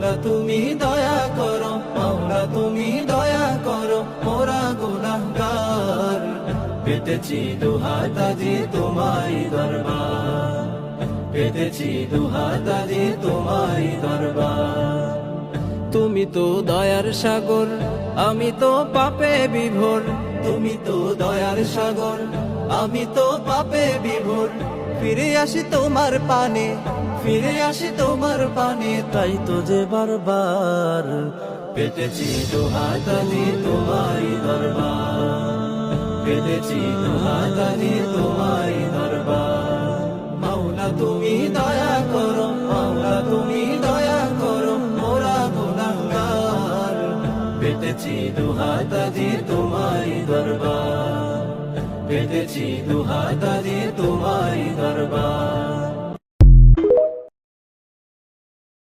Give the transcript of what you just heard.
মাওলা তুমি দয়া করো, মাওলা তুমি দয়া করো, মোরা গুনাহগার পেতেছি দুহাত আজি তোমারই দরবার, পেতেছি দুহাত আজি তোমারই দরবার। তুমি তো দয়ার সাগর, আমি তো পাপে বিভোর, তুমি তো দয়ার সাগর, আমি তো পাপে বিভোর। ফিরে আসি তোমার পানে, ফিরে আসি তোমার পানে, তাই তো যে বারবার পেতেছি দুহাত আজি তোমারই দরবার, পেতেছি দুহাত আজি তোমারই দরবার। মাওলা তুমি দয়া করো, মাওলা তুমি দয়া করো, মোরা গুনাহগার পেতেছি দুহাত আজি তোমারই দরবার, পেতেছি দুহাত আজি তোমারই দরবার।